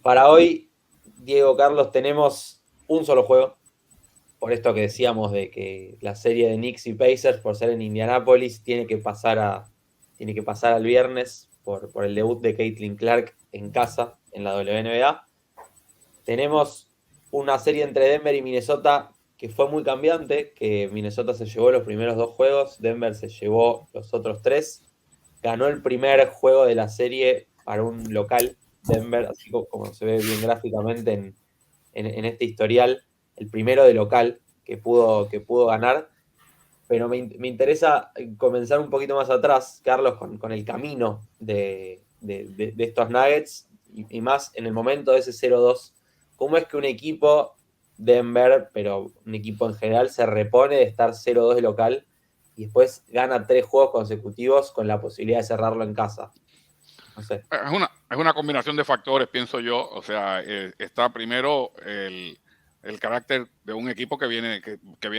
Para hoy, Diego Carlos, tenemos un solo juego. Por esto que decíamos de que la serie de Knicks y Pacers, por ser en Indianápolis, tiene que pasar al viernes por el debut de Caitlin Clark en casa, en la WNBA. Tenemos una serie entre Denver y Minnesota que fue muy cambiante, que Minnesota se llevó los primeros dos juegos, Denver se llevó los otros tres, ganó el primer juego de la serie para un local, Denver, así como se ve bien gráficamente en este historial, el primero de local que pudo ganar, pero me interesa comenzar un poquito más atrás, Carlos, con el camino de estos Nuggets y más en el momento de ese 0-2. ¿Cómo es que un equipo, Denver, pero un equipo en general, se repone de estar 0-2 de local y después gana tres juegos consecutivos con la posibilidad de cerrarlo en casa? No sé. Es una combinación de factores, pienso yo. O sea, está primero el carácter de un equipo que viene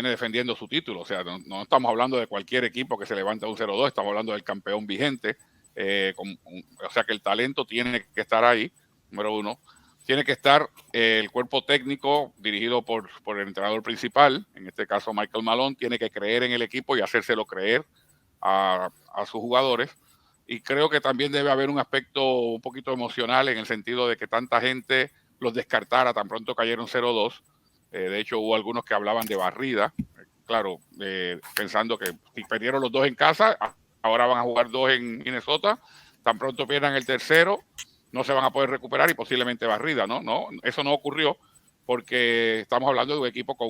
defendiendo su título. O sea, no estamos hablando de cualquier equipo que se levanta un 0-2, estamos hablando del campeón vigente. O sea que el talento tiene que estar ahí, número uno. Tiene que estar el cuerpo técnico dirigido por el entrenador principal, en este caso Michael Malone, tiene que creer en el equipo y hacérselo creer a sus jugadores. Y creo que también debe haber un aspecto un poquito emocional en el sentido de que tanta gente los descartara tan pronto cayeron 0-2. De hecho, hubo algunos que hablaban de barrida, claro, pensando que si perdieron los dos en casa, ahora van a jugar dos en Minnesota, tan pronto pierdan el tercero, no se van a poder recuperar y posiblemente barrida, ¿no? No, eso no ocurrió porque estamos hablando de un equipo con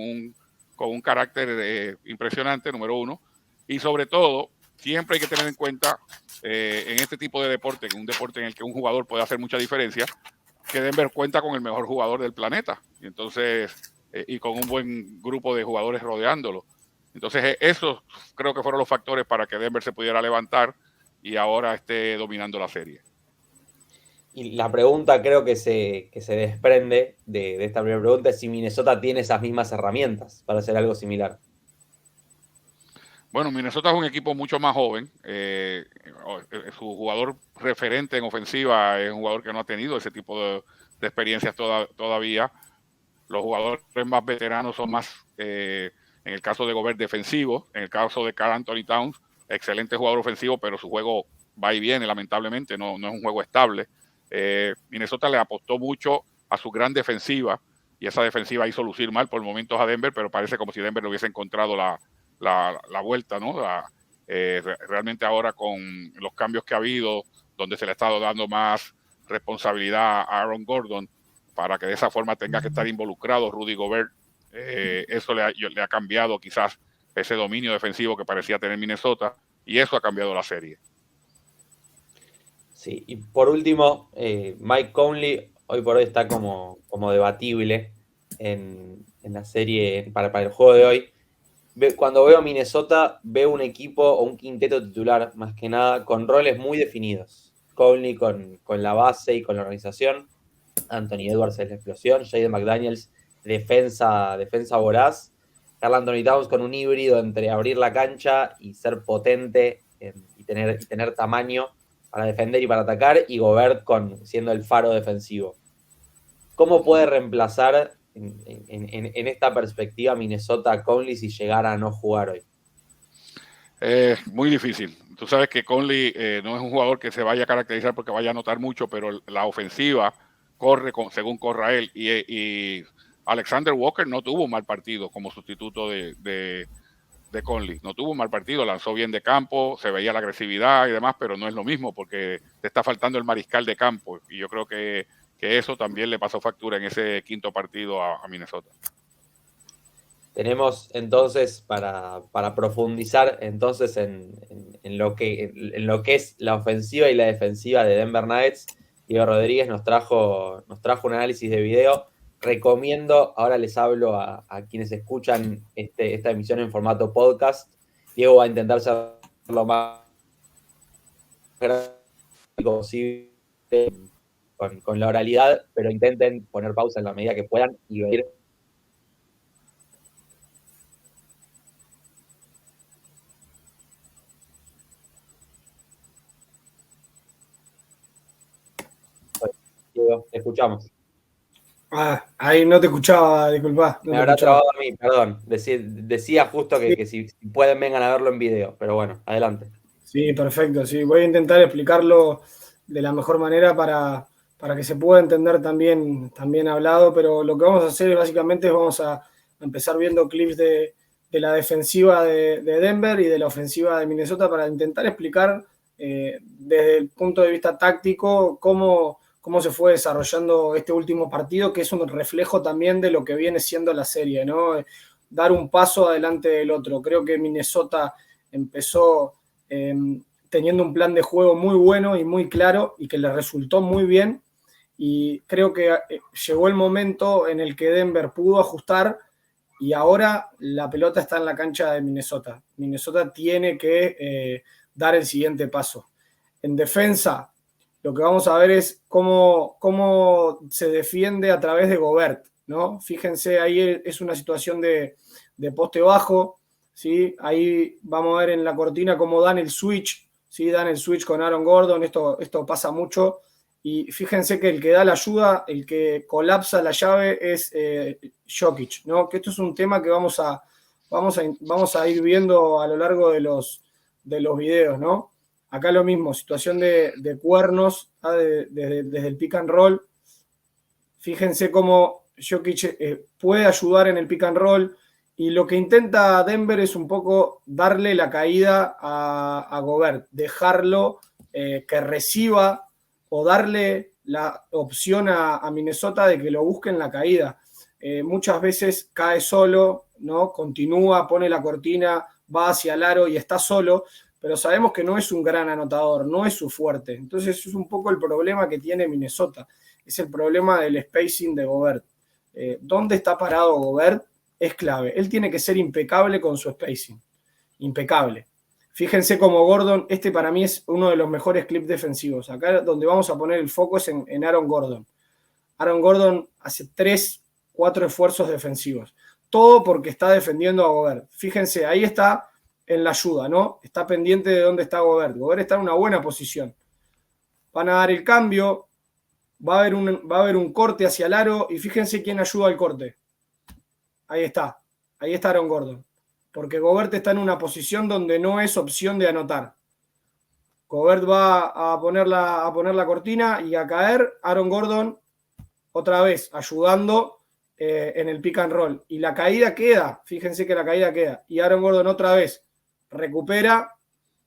un carácter impresionante, número uno, y sobre todo, siempre hay que tener en cuenta en este tipo de deporte, un deporte en el que un jugador puede hacer mucha diferencia, que Denver cuenta con el mejor jugador del planeta. Y entonces, y con un buen grupo de jugadores rodeándolo. Entonces, esos creo que fueron los factores para que Denver se pudiera levantar y ahora esté dominando la serie. Y la pregunta creo que se desprende de esta primera pregunta es si Minnesota tiene esas mismas herramientas para hacer algo similar. Bueno, Minnesota es un equipo mucho más joven. Su jugador referente en ofensiva es un jugador que no ha tenido ese tipo de experiencias todavía. Los jugadores más veteranos son más, en el caso de Gobert, defensivo. En el caso de Karl Anthony Towns, excelente jugador ofensivo, pero su juego va y viene, lamentablemente, no es un juego estable. Minnesota le apostó mucho a su gran defensiva y esa defensiva hizo lucir mal por momentos a Denver, pero parece como si Denver le hubiese encontrado la vuelta, ¿no? Realmente ahora con los cambios que ha habido, donde se le ha estado dando más responsabilidad a Aaron Gordon, para que de esa forma tenga que estar involucrado Rudy Gobert. Eso le ha cambiado quizás ese dominio defensivo que parecía tener Minnesota y eso ha cambiado la serie. Sí, y por último, Mike Conley hoy por hoy está como debatible en la serie para el juego de hoy. Cuando veo a Minnesota, veo un equipo o un quinteto titular, más que nada, con roles muy definidos. Conley con la base y con la organización. Anthony Edwards es la explosión. Jaden McDaniels, defensa voraz. Karl Anthony Towns con un híbrido entre abrir la cancha y ser potente y tener tamaño para defender y para atacar. Y Gobert siendo el faro defensivo. ¿Cómo puede reemplazar en esta perspectiva Minnesota a Conley si llegara a no jugar hoy? Muy difícil. Tú sabes que Conley no es un jugador que se vaya a caracterizar porque vaya a anotar mucho, pero la ofensiva corre según corra él. Y Alexander Walker no tuvo un mal partido como sustituto de Conley. No tuvo un mal partido, lanzó bien de campo, se veía la agresividad y demás, pero no es lo mismo porque te está faltando el mariscal de campo. Y yo creo que eso también le pasó factura en ese quinto partido a Minnesota. Tenemos entonces para profundizar entonces en lo que es la ofensiva y la defensiva de Denver Nuggets. Diego Rodríguez nos trajo un análisis de video. Recomiendo, ahora les hablo a quienes escuchan esta emisión en formato podcast. Diego va a intentar ser lo más gráfico posible con la oralidad, pero intenten poner pausa en la medida que puedan y ver. Diego, te escuchamos. Ahí no te escuchaba, disculpa. No Me te habrá escuchaba. trabado a mí, perdón. Decía justo Sí, que si pueden vengan a verlo en video, pero bueno, adelante. sí, perfecto. Sí, voy a intentar explicarlo de la mejor manera para que se pueda entender también hablado, pero lo que vamos a hacer es básicamente vamos a empezar viendo clips de la defensiva de Denver y de la ofensiva de Minnesota para intentar explicar desde el punto de vista táctico cómo se fue desarrollando este último partido, que es un reflejo también de lo que viene siendo la serie, ¿no? Dar un paso adelante del otro. Creo que Minnesota empezó eh, teniendo un plan de juego muy bueno y muy claro y que le resultó muy bien. Y creo que llegó el momento en el que Denver pudo ajustar y ahora la pelota está en la cancha de Minnesota. Minnesota tiene que dar el siguiente paso. En defensa, lo que vamos a ver es cómo se defiende a través de Gobert, ¿no? Fíjense, ahí es una situación de poste bajo, ¿sí? Ahí vamos a ver en la cortina cómo dan el switch, ¿sí? Dan el switch con Aaron Gordon, esto pasa mucho. Y fíjense que el que da la ayuda, el que colapsa la llave es Jokic, ¿no? Que esto es un tema que vamos a ir viendo a lo largo de los videos, ¿no? Acá lo mismo, situación de cuernos desde el pick and roll. Fíjense cómo Jokic puede ayudar en el pick and roll y lo que intenta Denver es un poco darle la caída a Gobert, dejarlo que reciba o darle la opción a Minnesota de que lo busque en la caída. Muchas veces cae solo, ¿no? Continúa, pone la cortina, va hacia el aro y está solo, pero sabemos que no es un gran anotador, no es su fuerte. Entonces es un poco el problema que tiene Minnesota, es el problema del spacing de Gobert. ¿Dónde está parado Gobert? Es clave. Él tiene que ser impecable con su spacing, impecable. Fíjense como Gordon, este para mí es uno de los mejores clips defensivos. Acá donde vamos a poner el foco es en Aaron Gordon. Aaron Gordon hace 3, 4 esfuerzos defensivos. Todo porque está defendiendo a Gobert. Fíjense, ahí está en la ayuda, ¿no? Está pendiente de dónde está Gobert. Gobert está en una buena posición. Van a dar el cambio, va a haber un corte hacia el aro y fíjense quién ayuda al corte. Ahí está Aaron Gordon. Porque Gobert está en una posición donde no es opción de anotar. Gobert va a poner la cortina y a caer. Aaron Gordon otra vez ayudando en el pick and roll. Y la caída queda, fíjense que la caída queda. Y Aaron Gordon otra vez recupera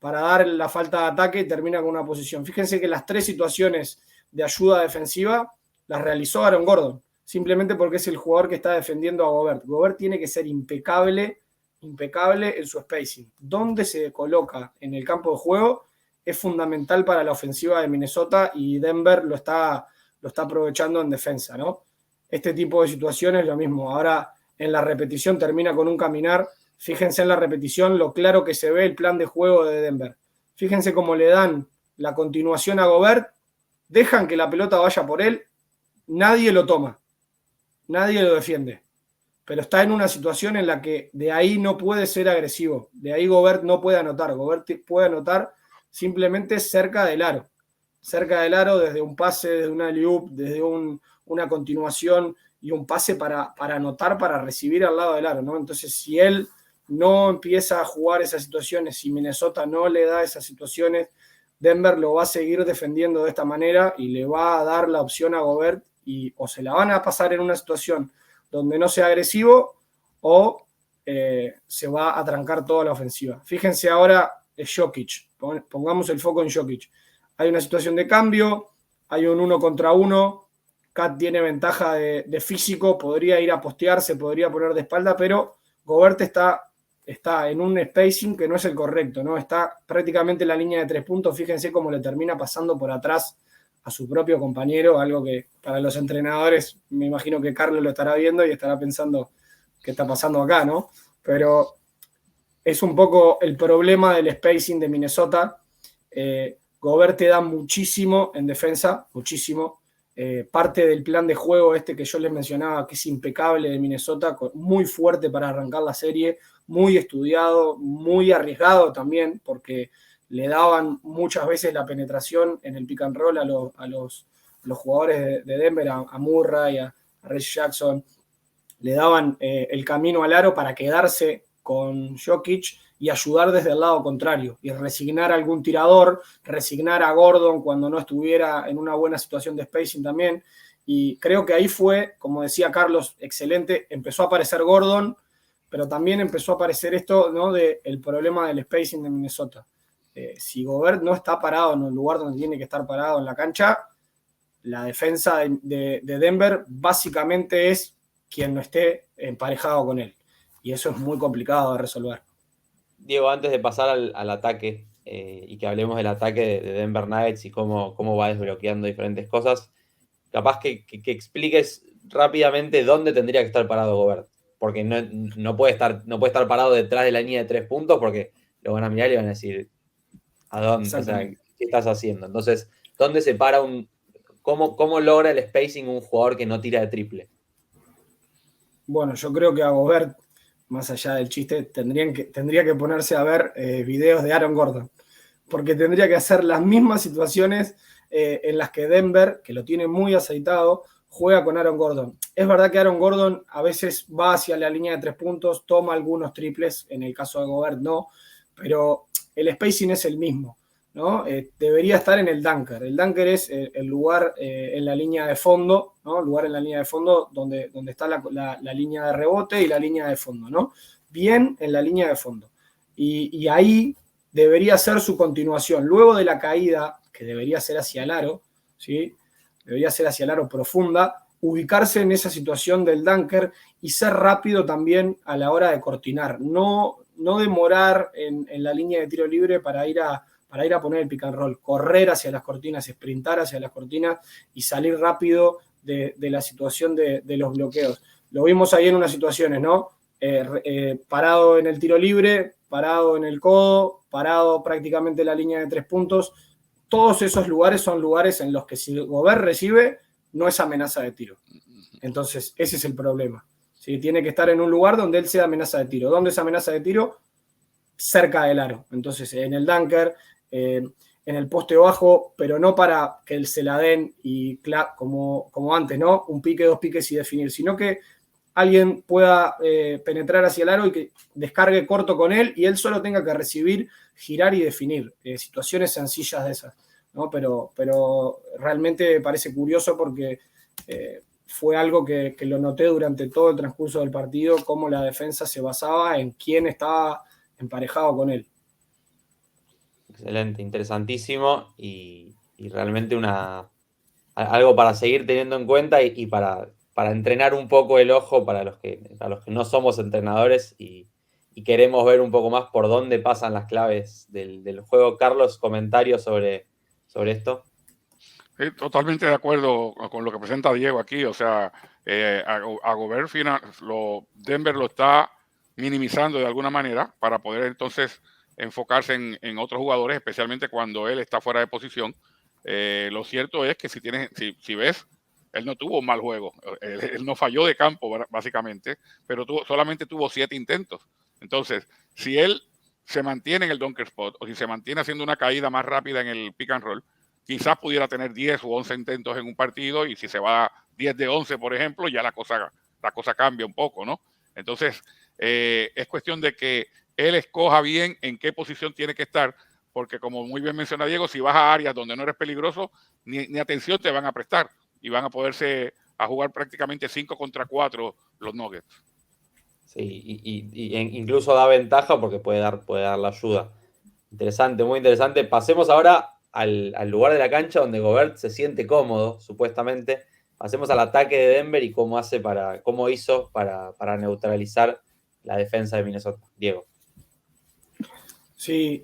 para dar la falta de ataque y termina con una posición. Fíjense que las 3 situaciones de ayuda defensiva las realizó Aaron Gordon, simplemente porque es el jugador que está defendiendo a Gobert. Gobert tiene que ser impecable en su spacing. Dónde se coloca en el campo de juego es fundamental para la ofensiva de Minnesota y Denver lo está aprovechando en defensa, ¿no? Este tipo de situaciones lo mismo. Ahora en la repetición termina con un caminar. Fíjense en la repetición lo claro que se ve el plan de juego de Denver. Fíjense cómo le dan la continuación a Gobert, dejan que la pelota vaya por él, nadie lo toma, nadie lo defiende. Pero está en una situación en la que de ahí no puede ser agresivo. De ahí Gobert no puede anotar. Gobert puede anotar simplemente cerca del aro. Cerca del aro desde un pase, desde una alley-oop, desde una continuación y un pase para anotar, para recibir al lado del aro, ¿no? Entonces, si él no empieza a jugar esas situaciones, si Minnesota no le da esas situaciones, Denver lo va a seguir defendiendo de esta manera y le va a dar la opción a Gobert y o se la van a pasar en una situación donde no sea agresivo o se va a trancar toda la ofensiva. Fíjense ahora Jokic, pongamos el foco en Jokic. Hay una situación de cambio, hay un 1 contra 1, Kat tiene ventaja de físico, podría ir a postearse, podría poner de espalda, pero Gobert está en un spacing que no es el correcto, ¿no? Está prácticamente en la línea de 3 puntos, fíjense cómo le termina pasando por atrás a su propio compañero, algo que para los entrenadores, me imagino que Carlos lo estará viendo y estará pensando qué está pasando acá, ¿no? Pero es un poco el problema del spacing de Minnesota. Gobert te da muchísimo en defensa, muchísimo. Parte del plan de juego este que yo les mencionaba, que es impecable de Minnesota, muy fuerte para arrancar la serie, muy estudiado, muy arriesgado también, porque le daban muchas veces la penetración en el pick and roll a los jugadores de Denver, a Murray, a a Reggie Jackson, le daban el camino al aro para quedarse con Jokic y ayudar desde el lado contrario y resignar a algún tirador, resignar a Gordon cuando no estuviera en una buena situación de spacing también. Y creo que ahí fue, como decía Carlos, excelente. Empezó a aparecer Gordon, pero también empezó a aparecer esto, ¿no?, del problema del spacing de Minnesota. Si Gobert no está parado en el lugar donde tiene que estar parado en la cancha, la defensa de Denver básicamente es quien no esté emparejado con él. Y eso es muy complicado de resolver. Diego, antes de pasar al ataque y que hablemos del ataque de Denver Nuggets y cómo va desbloqueando diferentes cosas, capaz que expliques rápidamente dónde tendría que estar parado Gobert. Porque no puede estar parado detrás de la línea de 3 puntos porque lo van a mirar y van a decir, ¿a dónde? O sea, ¿qué estás haciendo? Entonces, ¿dónde se para cómo logra el spacing un jugador que no tira de triple? Bueno, yo creo que a Gobert, más allá del chiste, tendría que ponerse a ver videos de Aaron Gordon, porque tendría que hacer las mismas situaciones en las que Denver, que lo tiene muy aceitado, juega con Aaron Gordon. Es verdad que Aaron Gordon a veces va hacia la línea de 3 puntos, toma algunos triples, en el caso de Gobert no, pero el spacing es el mismo, ¿no? Debería estar en el dunker. El dunker es el lugar en la línea de fondo, ¿no? El lugar en la línea de fondo donde está la línea de rebote y la línea de fondo, ¿no? Bien en la línea de fondo. Y ahí debería ser su continuación. Luego de la caída, que debería ser hacia el aro, ¿sí? Debería ser hacia el aro profunda, ubicarse en esa situación del dunker y ser rápido también a la hora de cortinar. No demorar en la línea de tiro libre para ir a poner el pick and roll, correr hacia las cortinas, sprintar hacia las cortinas y salir rápido de la situación de los bloqueos. Lo vimos ahí en unas situaciones, ¿no? Parado en el tiro libre, parado en el codo, parado prácticamente en la línea de 3 puntos. Todos esos lugares son lugares en los que si Gobert recibe, no es amenaza de tiro. Entonces, ese es el problema. ¿Sí? Tiene que estar en un lugar donde él sea amenaza de tiro. ¿Dónde es amenaza de tiro? Cerca del aro. Entonces, en el dunker, en el poste bajo, pero no para que él se la den y como antes, ¿no? Un pique, 2 piques y definir, sino que alguien pueda penetrar hacia el aro y que descargue corto con él y él solo tenga que recibir, girar y definir. Situaciones sencillas de esas, ¿no? Pero realmente me parece curioso porque fue algo que lo noté durante todo el transcurso del partido, cómo la defensa se basaba en quién estaba emparejado con él. Excelente, interesantísimo y realmente algo para seguir teniendo en cuenta y para entrenar un poco el ojo para los que no somos entrenadores y queremos ver un poco más por dónde pasan las claves del juego. Carlos, comentarios sobre esto. Sí, totalmente de acuerdo con lo que presenta Diego aquí. O sea, a Gobert Denver lo está minimizando de alguna manera para poder entonces enfocarse en otros jugadores, especialmente cuando él está fuera de posición. Lo cierto es que si ves, él no tuvo un mal juego. Él no falló de campo, básicamente, pero solamente tuvo 7 intentos. Entonces, si él se mantiene en el dunker spot o si se mantiene haciendo una caída más rápida en el pick and roll, quizás pudiera tener 10 u 11 intentos en un partido y si se va 10 de 11, por ejemplo, ya la cosa cambia un poco, ¿no? Entonces, es cuestión de que él escoja bien en qué posición tiene que estar, porque como muy bien menciona Diego, si vas a áreas donde no eres peligroso, ni atención te van a prestar y van a poderse a jugar prácticamente 5 contra 4 los Nuggets. Sí, y incluso da ventaja porque puede dar la ayuda. Interesante, muy interesante. Pasemos ahora al lugar de la cancha donde Gobert se siente cómodo, supuestamente. Pasemos al ataque de Denver y cómo hizo para neutralizar la defensa de Minnesota. Diego. Sí,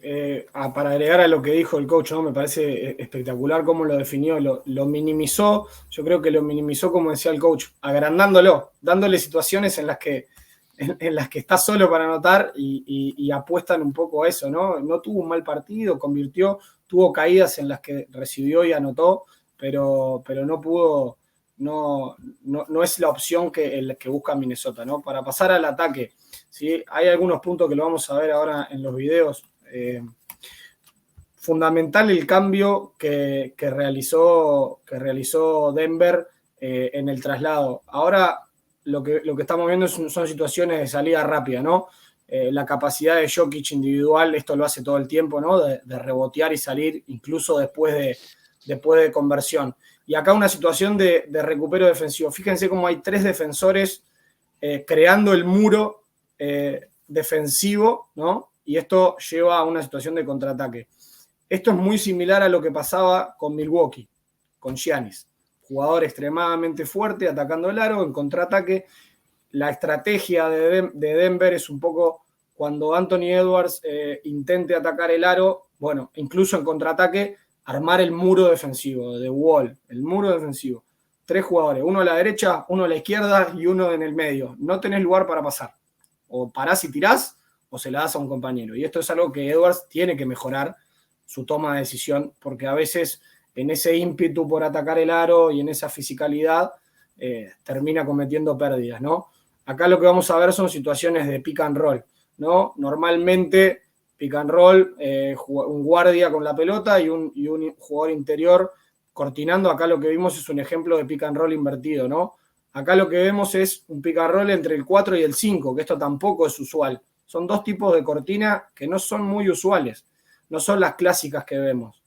para agregar a lo que dijo el coach, ¿no? Me parece espectacular cómo lo definió, lo minimizó. Yo creo que lo minimizó, como decía el coach, agrandándolo, dándole situaciones en las que está solo para anotar y apuestan un poco a eso, ¿no? No tuvo un mal partido, tuvo caídas en las que recibió y anotó, pero no pudo, no es la opción que busca Minnesota, ¿no? Para pasar al ataque, ¿sí? Hay algunos puntos que lo vamos a ver ahora en los videos. Fundamental el cambio que realizó Denver en el traslado. Ahora lo que estamos viendo son situaciones de salida rápida, ¿no? La capacidad de Jokic individual, esto lo hace todo el tiempo, ¿no? De rebotear y salir incluso después de conversión. Y acá una situación de recupero defensivo. Fíjense cómo hay 3 defensores creando el muro defensivo, ¿no? Y esto lleva a una situación de contraataque. Esto es muy similar a lo que pasaba con Milwaukee, con Giannis. Jugador extremadamente fuerte, atacando el aro, en contraataque. La estrategia de Denver es un poco cuando Anthony Edwards intente atacar el aro, bueno, incluso en contraataque, armar el muro defensivo, the wall, el muro defensivo. 3 jugadores, uno a la derecha, uno a la izquierda y uno en el medio. No tenés lugar para pasar. O parás y tirás, o se la das a un compañero. Y esto es algo que Edwards tiene que mejorar su toma de decisión, porque a veces en ese ímpetu por atacar el aro y en esa fisicalidad termina cometiendo pérdidas, ¿no? Acá lo que vamos a ver son situaciones de pick and roll, ¿no? Normalmente pick and roll, un guardia con la pelota y un jugador interior cortinando. Acá lo que vimos es un ejemplo de pick and roll invertido, ¿no? Acá lo que vemos es un pick and roll entre el 4 y el 5, que esto tampoco es usual. Son 2 tipos de cortina que no son muy usuales, no son las clásicas que vemos.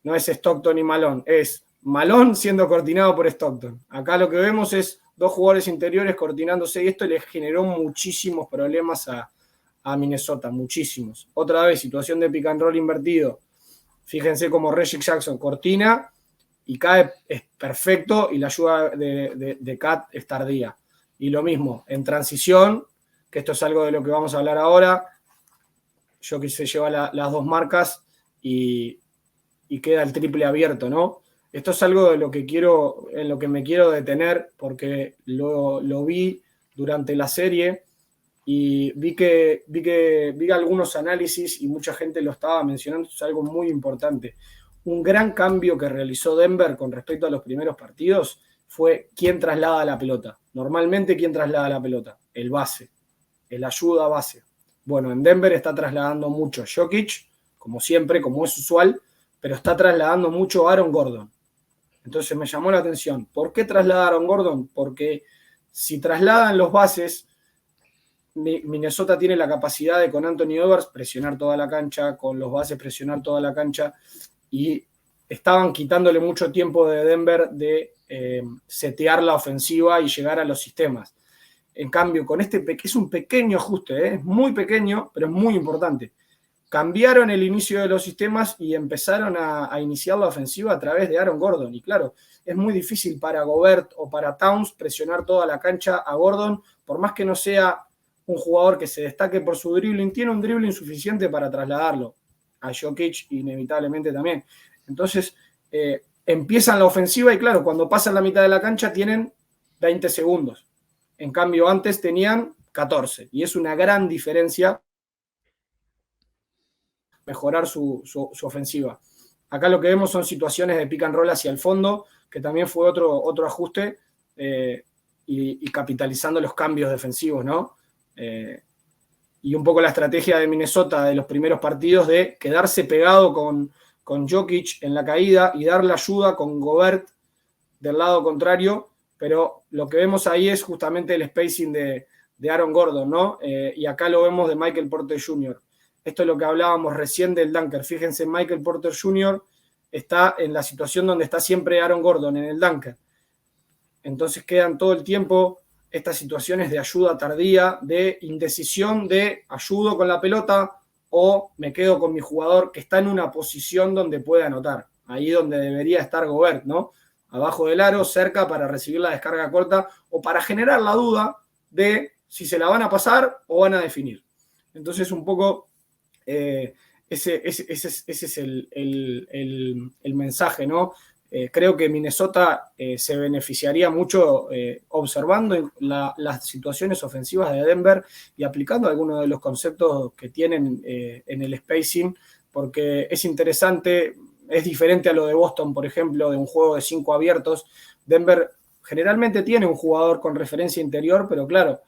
No es Stockton y Malone, es Malone siendo cortinado por Stockton. Acá lo que vemos es 2 jugadores interiores cortinándose y esto les generó muchísimos problemas a Minnesota, muchísimos. Otra vez, situación de pick and roll invertido. Fíjense cómo Reggie Jackson cortina y cae, es perfecto, y la ayuda de Cat es tardía. Y lo mismo, en transición, que esto es algo de lo que vamos a hablar ahora, Jokic se lleva las 2 marcas y queda el triple abierto, ¿no? Esto es algo en lo que me quiero detener, porque lo vi durante la serie y vi algunos análisis y mucha gente lo estaba mencionando. Esto es algo muy importante. Un gran cambio que realizó Denver con respecto a los primeros partidos fue quién traslada la pelota. Normalmente, ¿quién traslada la pelota? El base, el ayuda base. Bueno, en Denver está trasladando mucho Jokic, como siempre, como es usual, pero está trasladando mucho Aaron Gordon. Entonces me llamó la atención. ¿Por qué traslada Aaron Gordon? Porque si trasladan los bases, Minnesota tiene la capacidad de con Anthony Edwards presionar toda la cancha, con los bases presionar toda la cancha, y estaban quitándole mucho tiempo de Denver de setear la ofensiva y llegar a los sistemas. En cambio, con este es un pequeño ajuste, es muy pequeño, pero es muy importante. Cambiaron el inicio de los sistemas y empezaron a iniciar la ofensiva a través de Aaron Gordon. Y claro, es muy difícil para Gobert o para Towns presionar toda la cancha a Gordon, por más que no sea un jugador que se destaque por su dribbling, tiene un dribbling suficiente para trasladarlo. A Jokic inevitablemente también. Entonces, empiezan la ofensiva y claro, cuando pasan la mitad de la cancha tienen 20 segundos. En cambio, antes tenían 14. Y es una gran diferencia mejorar su ofensiva. Acá lo que vemos son situaciones de pick and roll hacia el fondo, que también fue otro ajuste y capitalizando los cambios defensivos, ¿no? Y un poco la estrategia de Minnesota de los primeros partidos de quedarse pegado con Jokic en la caída y dar la ayuda con Gobert del lado contrario, pero lo que vemos ahí es justamente el spacing de Aaron Gordon, ¿no? Y acá lo vemos de Michael Porter Jr. Esto es lo que hablábamos recién del dunker. Fíjense, Michael Porter Jr. está en la situación donde está siempre Aaron Gordon, en el dunker. Entonces quedan todo el tiempo estas situaciones de ayuda tardía, de indecisión, de ayudo con la pelota o me quedo con mi jugador que está en una posición donde puede anotar. Ahí donde debería estar Gobert, ¿no? Abajo del aro, cerca para recibir la descarga corta o para generar la duda de si se la van a pasar o van a definir. Entonces un poco ese es el mensaje, ¿no? Creo que Minnesota se beneficiaría mucho observando las situaciones ofensivas de Denver y aplicando algunos de los conceptos que tienen en el spacing, porque es interesante, es diferente a lo de Boston, por ejemplo, de un juego de 5 abiertos. Denver generalmente tiene un jugador con referencia interior, pero claro,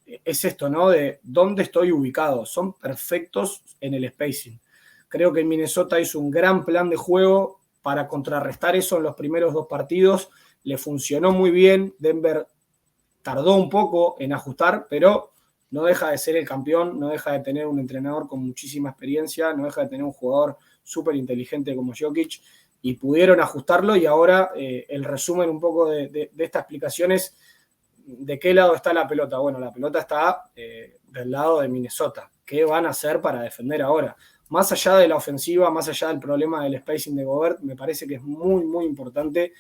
es esto, ¿no? De dónde estoy ubicado. Son perfectos en el spacing. Creo que Minnesota hizo un gran plan de juego para contrarrestar eso en los primeros 2 partidos le funcionó muy bien. Denver tardó un poco en ajustar, pero no deja de ser el campeón, no deja de tener un entrenador con muchísima experiencia, no deja de tener un jugador súper inteligente como Jokic, y pudieron ajustarlo. Y ahora el resumen un poco de esta explicación es de qué lado está la pelota. Bueno, la pelota está del lado de Minnesota. ¿Qué van a hacer para defender ahora? Más allá de la ofensiva, más allá del problema del spacing de Gobert, me parece que es muy, muy importante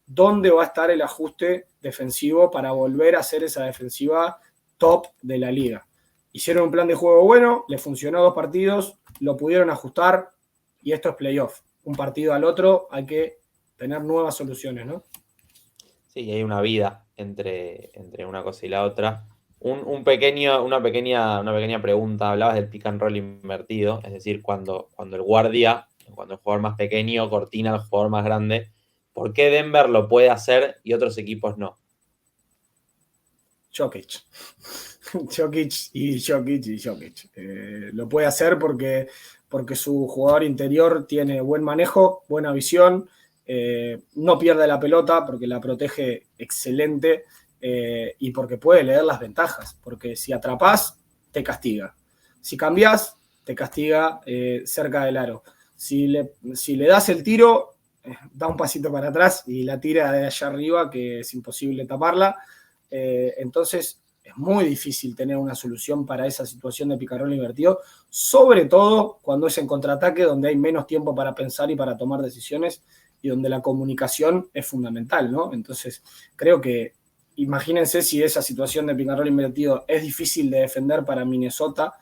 dónde va a estar el ajuste defensivo para volver a hacer esa defensiva top de la liga. Hicieron un plan de juego bueno, le funcionó 2 partidos, lo pudieron ajustar, y esto es playoff. Un partido al otro hay que tener nuevas soluciones, ¿no? Sí, hay una vida entre una cosa y la otra. Una pequeña pregunta. Hablabas del pick and roll invertido, es decir, cuando el guardia, cuando el jugador más pequeño cortina al jugador más grande. ¿Por qué Denver lo puede hacer y otros equipos no? Jokic. Lo puede hacer porque su jugador interior tiene buen manejo, buena visión, no pierde la pelota porque la protege excelente, y porque puede leer las ventajas. Porque si atrapás, te castiga. Si cambiás, te castiga cerca del aro. Si le das el tiro, da un pasito para atrás y la tira de allá arriba, que es imposible taparla. Entonces es muy difícil tener una solución para esa situación de picarrón invertido, sobre todo cuando es en contraataque, donde hay menos tiempo para pensar y para tomar decisiones, y donde la comunicación es fundamental, ¿no? Entonces creo que, imagínense si esa situación de picarrón invertido es difícil de defender para Minnesota,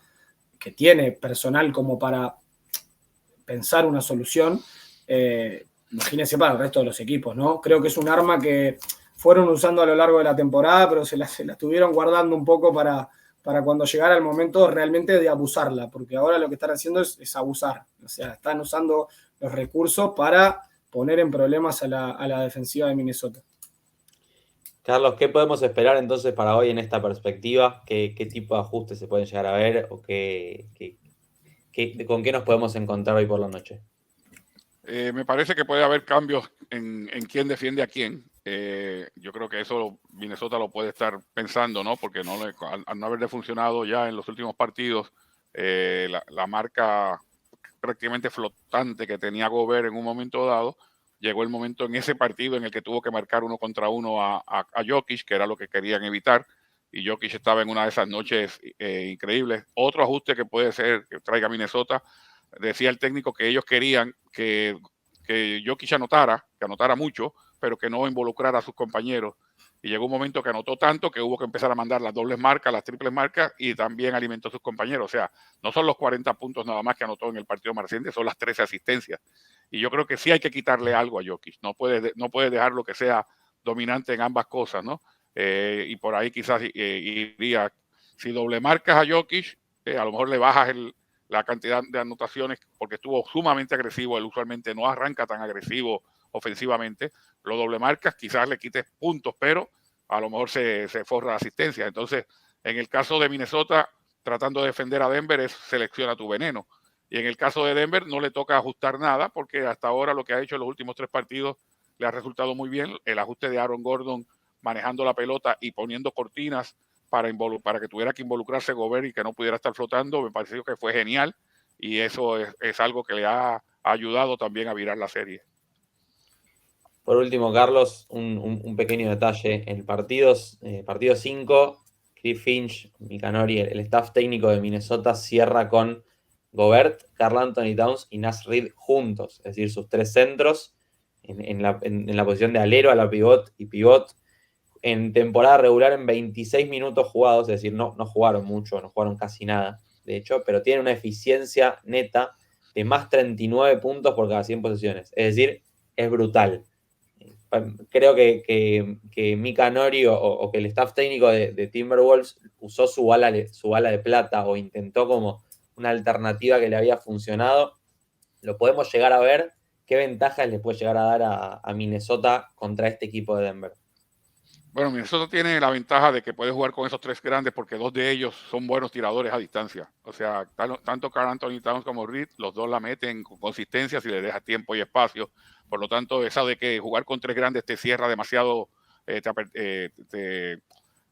que tiene personal como para pensar una solución. Imagínense para el resto de los equipos, ¿no? Creo que es un arma que fueron usando a lo largo de la temporada, pero se la estuvieron guardando un poco para cuando llegara el momento realmente de abusarla, porque ahora lo que están haciendo es abusar. O sea, están usando los recursos para poner en problemas a la defensiva de Minnesota. Carlos, ¿qué podemos esperar entonces para hoy en esta perspectiva? ¿Qué tipo de ajustes se pueden llegar a ver? ¿O con qué nos podemos encontrar hoy por la noche? Me parece que puede haber cambios en quién defiende a quién. Yo creo que eso Minnesota lo puede estar pensando, ¿no? Porque al no haberle funcionado ya en los últimos partidos, la marca prácticamente flotante que tenía Gobert en un momento dado, llegó el momento en ese partido en el que tuvo que marcar 1 contra 1 a Jokic, que era lo que querían evitar, y Jokic estaba en una de esas noches increíbles. Otro ajuste que puede ser que traiga Minnesota, decía el técnico que ellos querían que Jokic anotara mucho, pero que no involucrara a sus compañeros. Y llegó un momento que anotó tanto que hubo que empezar a mandar las dobles marcas, las triples marcas, y también alimentó a sus compañeros. O sea, no son los 40 puntos nada más que anotó en el partido más reciente, son las 13 asistencias. Y yo creo que sí hay que quitarle algo a Jokic. No puede dejarlo que sea dominante en ambas cosas, ¿no? Y por ahí quizás iría, si doble marcas a Jokic, a lo mejor le bajas la cantidad de anotaciones, porque estuvo sumamente agresivo. Él usualmente no arranca tan agresivo ofensivamente. Lo doble marcas, quizás le quites puntos, pero a lo mejor se forra la asistencia. Entonces, en el caso de Minnesota, tratando de defender a Denver, es selecciona tu veneno. Y en el caso de Denver, no le toca ajustar nada, porque hasta ahora lo que ha hecho en los últimos 3 partidos le ha resultado muy bien. El ajuste de Aaron Gordon manejando la pelota y poniendo cortinas para que tuviera que involucrarse Gobert y que no pudiera estar flotando, me pareció que fue genial, y eso es algo que le ha ayudado también a virar la serie. Por último, Carlos, un pequeño detalle. En el partido 5, Cliff Finch, Mika Nori, el staff técnico de Minnesota cierra con Gobert, Karl Anthony Towns y Naz Reid juntos, es decir, sus 3 centros en la posición de alero, a la pivot y pivot. En temporada regular en 26 minutos jugados, es decir, no jugaron mucho, no jugaron casi nada, de hecho, pero tienen una eficiencia neta de más 39 puntos por cada 100 posesiones. Es decir, es brutal. Creo que Mika Nori o que el staff técnico de Timberwolves usó su bala de plata, o intentó como una alternativa que le había funcionado. Lo podemos llegar a ver. ¿Qué ventajas le puede llegar a dar a Minnesota contra este equipo de Denver? Bueno, Minnesota tiene la ventaja de que puede jugar con esos 3 grandes porque 2 de ellos son buenos tiradores a distancia. O sea, tanto Karl Anthony Towns como Reed, los 2 la meten con consistencia si le deja tiempo y espacio. Por lo tanto, esa de que jugar con 3 grandes te cierra demasiado,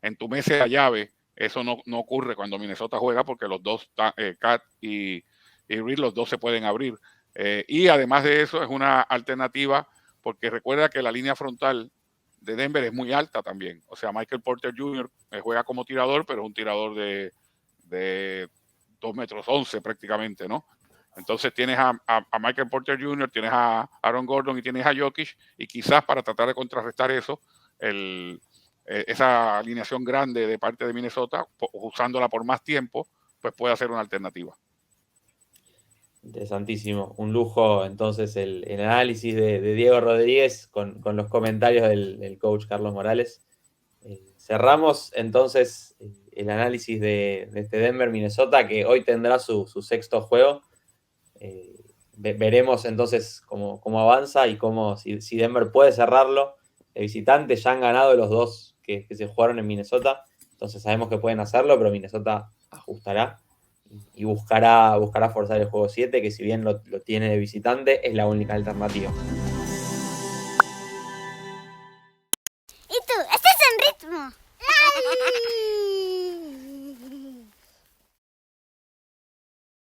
entumece la llave, eso no ocurre cuando Minnesota juega porque los 2, Cat y Reed, los 2 se pueden abrir. Y además de eso, es una alternativa porque recuerda que la línea frontal de Denver es muy alta también. O sea, Michael Porter Jr. Juega como tirador, pero es un tirador de 2 metros 11 prácticamente, ¿no? Entonces tienes a Michael Porter Jr., tienes a Aaron Gordon y tienes a Jokic, y quizás para tratar de contrarrestar eso, esa alineación grande de parte de Minnesota, usándola por más tiempo, pues puede ser una alternativa. Interesantísimo, un lujo entonces el análisis de Diego Rodríguez con los comentarios del coach Carlos Morales. Cerramos entonces el análisis de este Denver-Minnesota, que hoy tendrá su 6º juego. Veremos entonces cómo avanza y si Denver puede cerrarlo de visitante. Ya han ganado los 2 que se jugaron en Minnesota, entonces sabemos que pueden hacerlo, pero Minnesota ajustará y buscará forzar el juego 7, que si bien lo tiene de visitante, es la única alternativa.